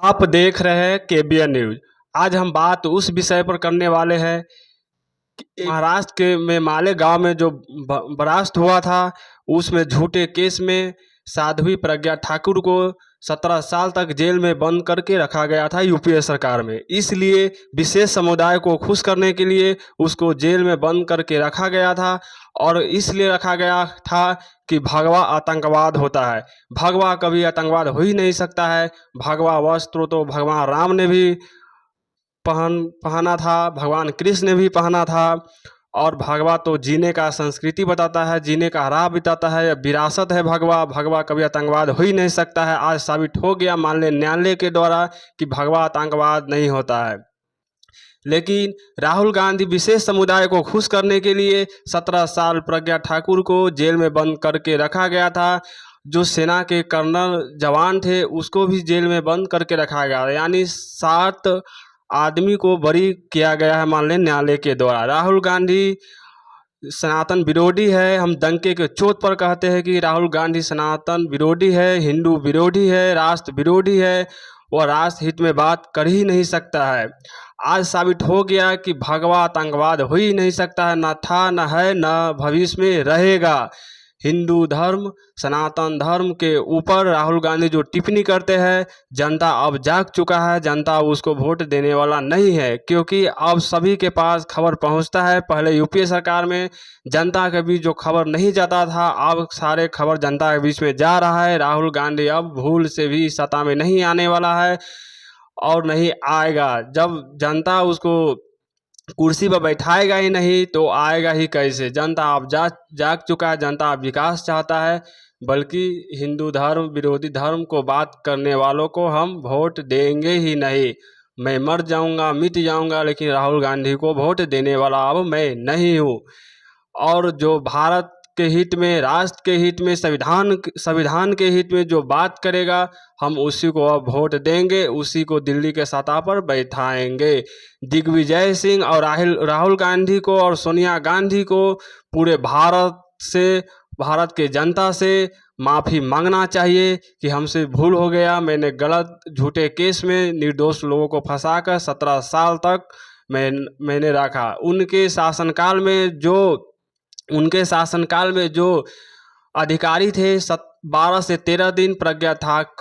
आप देख रहे हैं केबीएन न्यूज। आज हम बात उस विषय पर करने वाले हैं कि महाराष्ट्र के में मालेगांव में जो ब्लास्ट हुआ था, उसमें झूठे केस में साध्वी प्रज्ञा ठाकुर को 17 साल तक जेल में बंद करके रखा गया था यूपीए सरकार में। इसलिए विशेष समुदाय को खुश करने के लिए उसको जेल में बंद करके रखा गया था, और इसलिए रखा गया था कि भगवा आतंकवाद होता है। भगवा कभी आतंकवाद हो ही नहीं सकता है। भगवा वस्त्र तो भगवान राम ने भी पहना था, भगवान कृष्ण ने भी पहना था। और भगवा तो जीने का संस्कृति बताता है, जीने का राह बताता है, विरासत है भगवा। भगवा कभी आतंकवाद हो ही नहीं सकता है। आज साबित हो गया माननीय न्यायालय के द्वारा कि भगवा आतंकवाद नहीं होता है। लेकिन राहुल गांधी विशेष समुदाय को खुश करने के लिए 17 साल प्रज्ञा ठाकुर को जेल में बंद करके रखा गया था। जो सेना के कर्नल जवान थे उसको भी जेल में बंद करके रखा गया, यानी 7 आदमी को बरी किया गया है माननीय न्यायालय के द्वारा। राहुल गांधी सनातन विरोधी है। हम डंके के चोट पर कहते हैं कि राहुल गांधी सनातन विरोधी है, हिंदू विरोधी है, राष्ट्र विरोधी है। वह राष्ट्र हित में बात कर ही नहीं सकता है। आज साबित हो गया कि भगवा आतंकवाद हो ही नहीं सकता है, न था, न है, न भविष्य में रहेगा। हिंदू धर्म, सनातन धर्म के ऊपर राहुल गांधी जो टिप्पणी करते हैं, जनता अब जाग चुका है। जनता उसको वोट देने वाला नहीं है, क्योंकि अब सभी के पास खबर पहुंचता है। पहले यूपीए सरकार में जनता के बीच जो खबर नहीं जाता था, अब सारे खबर जनता के बीच में जा रहा है। राहुल गांधी अब भूल से भी सत्ता में नहीं आने वाला है और नहीं आएगा। जब जनता उसको कुर्सी पर बैठाएगा ही नहीं तो आएगा ही कैसे। जनता अब जाग चुका है। जनता अब विकास चाहता है, बल्कि हिंदू धर्म विरोधी धर्म को बात करने वालों को हम वोट देंगे ही नहीं। मैं मर जाऊंगा, मिट जाऊंगा, लेकिन राहुल गांधी को वोट देने वाला अब मैं नहीं हूँ। और जो भारत के हित में, राष्ट्र के हित में, संविधान के हित में जो बात करेगा, हम उसी को अब वोट देंगे, उसी को दिल्ली के सत्ता पर बैठाएंगे। दिग्विजय सिंह और राहुल गांधी को और सोनिया गांधी को पूरे भारत के जनता से माफ़ी मांगना चाहिए कि हमसे भूल हो गया। मैंने गलत झूठे केस में निर्दोष लोगों को फंसाकर 17 साल तक मैंने रखा। उनके शासनकाल में जो अधिकारी थे, 12 से 13 दिन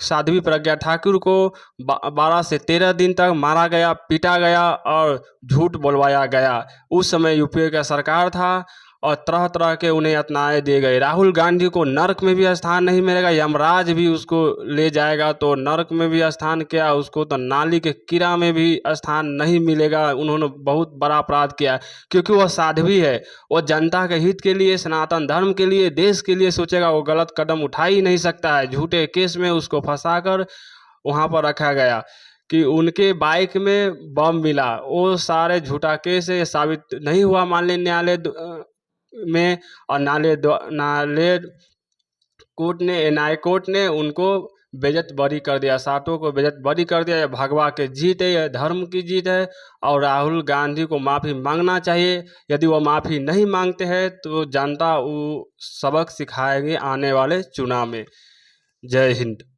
साध्वी प्रज्ञा ठाकुर को 12 से 13 दिन तक मारा गया, पीटा गया और झूठ बोलवाया गया। उस समय यूपीए का सरकार था और तरह तरह के उन्हें यातनाएं दिए गए। राहुल गांधी को नरक में भी स्थान नहीं मिलेगा, यमराज भी उसको ले जाएगा तो नरक में भी स्थान क्या, उसको तो नाली के कीड़ा में भी स्थान नहीं मिलेगा। उन्होंने बहुत बड़ा अपराध किया, क्योंकि वह साध्वी है। वो जनता के हित के लिए, सनातन धर्म के लिए, देश के लिए सोचेगा। वो गलत कदम उठा ही नहीं सकता है। झूठे केस में उसको फंसाकर वहाँ पर रखा गया कि उनके बाइक में बम मिला। वो सारे झूठा केस है, साबित नहीं हुआ माननीय न्यायालय में। और न्यायालय कोर्ट ने, एनआई कोर्ट ने उनको बेइज्जत बरी कर दिया, 7 को बेइज्जत बरी कर दिया। यह भगवा की जीत है, यह धर्म की जीत है। और राहुल गांधी को माफ़ी मांगना चाहिए। यदि वो माफ़ी नहीं मांगते हैं तो जनता वो सबक सिखाएगी आने वाले चुनाव में। जय हिंद।